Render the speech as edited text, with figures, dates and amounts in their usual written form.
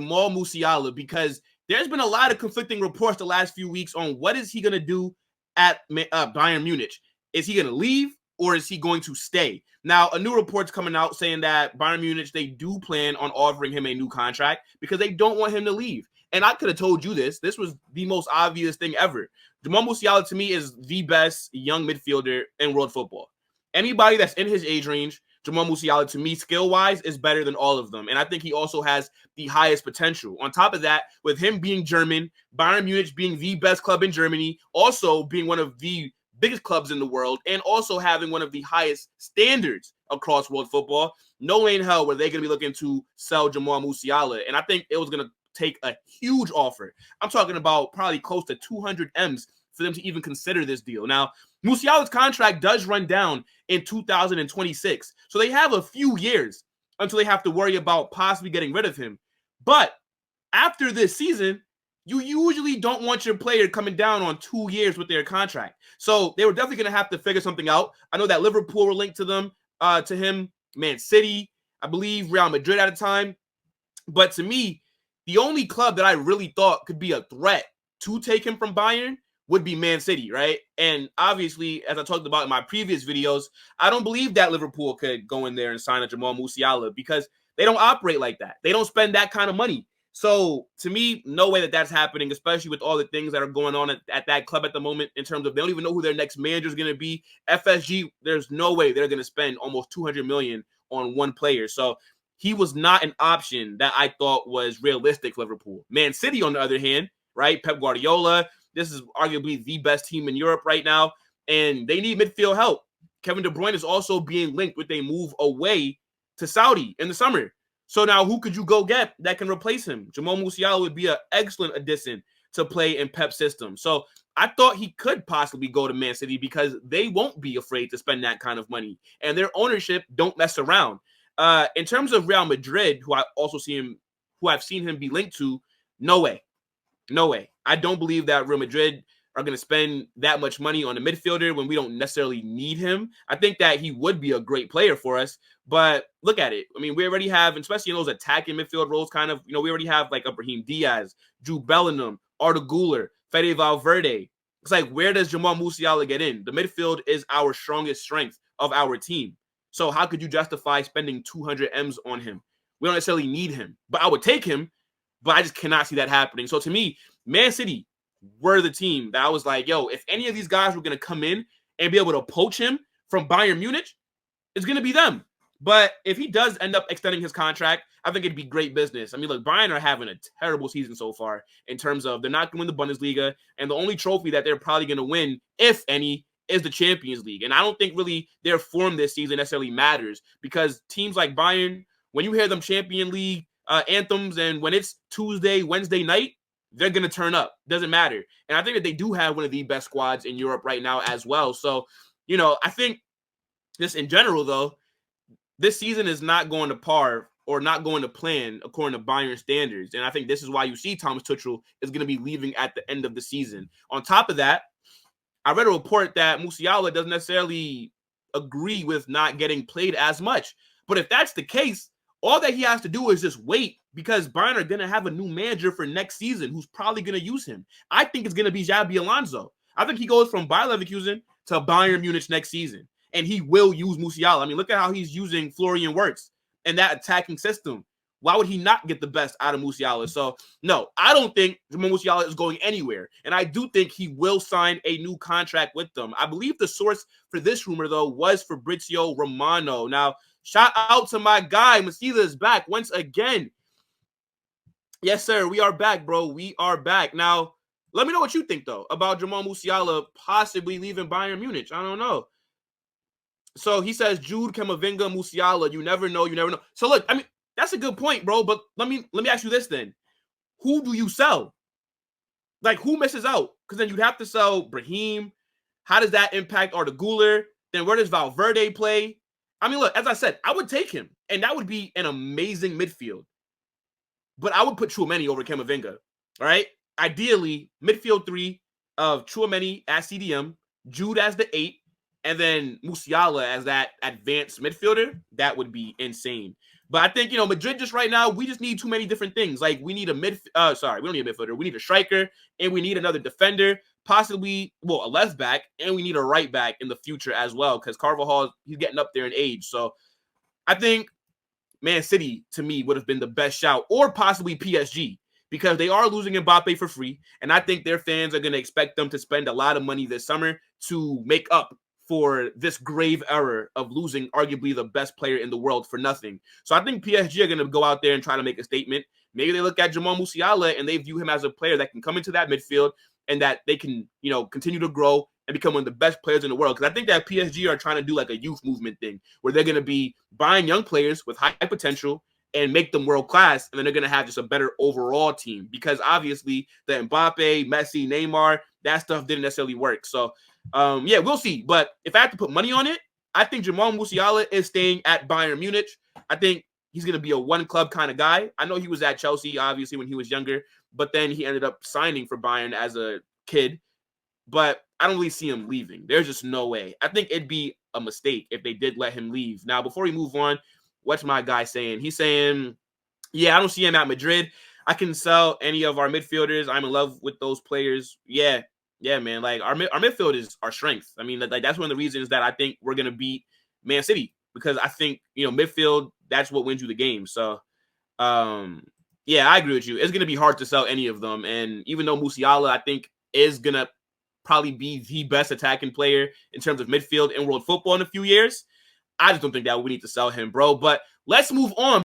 Jamal Musiala, because there's been a lot of conflicting reports the last few weeks on what is he going to do at Bayern Munich. Is he going to leave or is he going to stay? Now, a new report's coming out saying that Bayern Munich, they do plan on offering him a new contract because they don't want him to leave. And I could have told you this. This was the most obvious thing ever. Jamal Musiala, to me, is the best young midfielder in world football. Anybody that's in his age range, Jamal Musiala, to me, skill-wise, is better than all of them. And I think he also has the highest potential. On top of that, with him being German, Bayern Munich being the best club in Germany, also being one of the biggest clubs in the world, and also having one of the highest standards across world football, no way in hell were they going to be looking to sell Jamal Musiala. And I think it was going to take a huge offer. I'm talking about probably close to 200 M's for them to even consider this deal. Now, Musiala's contract does run down in 2026. So they have a few years until they have to worry about possibly getting rid of him. But after this season, you usually don't want your player coming down on 2 years with their contract. So they were definitely going to have to figure something out. I know that Liverpool were linked to them, to him, Man City, I believe Real Madrid at a time. But to me, the only club that I really thought could be a threat to take him from Bayern would be Man City, right? And obviously, as I talked about in my previous videos, I don't believe that Liverpool could go in there and sign a Jamal Musiala because they don't operate like that. They don't spend that kind of money. So to me, no way that that's happening, especially with all the things that are going on at that club at the moment in terms of they don't even know who their next manager is going to be. FSG, there's no way they're going to spend almost 200 million on one player. So he was not an option that I thought was realistic for Liverpool. Man City, on the other hand, right? Pep Guardiola, this is arguably the best team in Europe right now, and they need midfield help. Kevin De Bruyne is also being linked with a move away to Saudi in the summer. So now who could you go get that can replace him? Jamal Musiala would be an excellent addition to play in Pep's system. So I thought he could possibly go to Man City because they won't be afraid to spend that kind of money, and their ownership don't mess around. In terms of Real Madrid, who I've seen him be linked to, no way. No way. I don't believe that Real Madrid are going to spend that much money on a midfielder when we don't necessarily need him. I think that he would be a great player for us, but look at it. I mean, we already have, especially in those attacking midfield roles, kind of, we already have like a Brahim Diaz, Jude Bellingham, Arda Güler, Fede Valverde. It's like, where does Jamal Musiala get in? The midfield is our strongest strength of our team. So how could you justify spending 200 M's on him? We don't necessarily need him, but I would take him. But I just cannot see that happening. So to me, Man City were the team that I was like, yo, if any of these guys were going to come in and be able to poach him from Bayern Munich, it's going to be them. But if he does end up extending his contract, I think it'd be great business. I mean, look, Bayern are having a terrible season so far in terms of they're not going to win the Bundesliga. And the only trophy that they're probably going to win, if any, is the Champions League. And I don't think really their form this season necessarily matters because teams like Bayern, when you hear them Champions League anthems, and when it's Tuesday, Wednesday night, they're going to turn up. Doesn't matter. And I think that they do have one of the best squads in Europe right now as well. So, I think just in general, though, this season is not going to par or not going to plan according to Bayern standards. And I think this is why you see Thomas Tuchel is going to be leaving at the end of the season. On top of that, I read a report that Musiala doesn't necessarily agree with not getting played as much. But if that's the case, all that he has to do is just wait because Bayern are going to have a new manager for next season who's probably going to use him. I think it's going to be Xabi Alonso. I think he goes from Bayer Leverkusen to Bayern Munich next season, and he will use Musiala. I mean, look at how he's using Florian Wirtz and that attacking system. Why would he not get the best out of Musiala? So, no, I don't think Jamal Musiala is going anywhere, and I do think he will sign a new contract with them. I believe the source for this rumor, though, was Fabrizio Romano. Now, shout out to my guy. Musiala is back once again. Yes, sir. We are back, bro. We are back. Now, let me know what you think, though, about Jamal Musiala possibly leaving Bayern Munich. I don't know. So he says, Jude, Camavinga, Musiala. You never know. You never know. So, look, I mean, that's a good point, bro. But let me ask you this then. Who do you sell? Like, who misses out? Because then you'd have to sell Brahim. How does that impact Arda Güler? Then where does Valverde play? I mean, look, as I said, I would take him, and that would be an amazing midfield. But I would put Tchouaméni over Camavinga, all right? Ideally, midfield three of Tchouaméni as CDM, Jude as the 8, and then Musiala as that advanced midfielder. That would be insane. But I think, Madrid just right now, we just need too many different things. Like we need a we don't need a midfielder. We need a striker and we need another defender, possibly, a left back, and we need a right back in the future as well because Carvajal, he's getting up there in age. So I think Man City, to me, would have been the best shout, or possibly PSG, because they are losing Mbappe for free, and I think their fans are going to expect them to spend a lot of money this summer to make up for this grave error of losing arguably the best player in the world for nothing. So I think PSG are going to go out there and try to make a statement. Maybe they look at Jamal Musiala and they view him as a player that can come into that midfield and that they can, continue to grow and become one of the best players in the world. Because I think that PSG are trying to do like a youth movement thing where they're going to be buying young players with high potential and make them world class. And then they're going to have just a better overall team because obviously the Mbappe, Messi, Neymar, that stuff didn't necessarily work. So, we'll see. But if I have to put money on it, I think Jamal Musiala is staying at Bayern Munich. I think he's going to be a one club kind of guy. I know he was at Chelsea, obviously, when he was younger, but then he ended up signing for Bayern as a kid. But I don't really see him leaving. There's just no way. I think it'd be a mistake if they did let him leave. Now, before we move on, what's my guy saying? He's saying, I don't see him at Madrid. I can sell any of our midfielders. I'm in love with those players. Yeah, man. Like our midfield is our strength. I mean, like that's one of the reasons that I think we're gonna beat Man City because I think midfield, that's what wins you the game. So, I agree with you. It's gonna be hard to sell any of them. And even though Musiala, I think, is gonna probably be the best attacking player in terms of midfield in world football in a few years, I just don't think that we need to sell him, bro. But let's move on.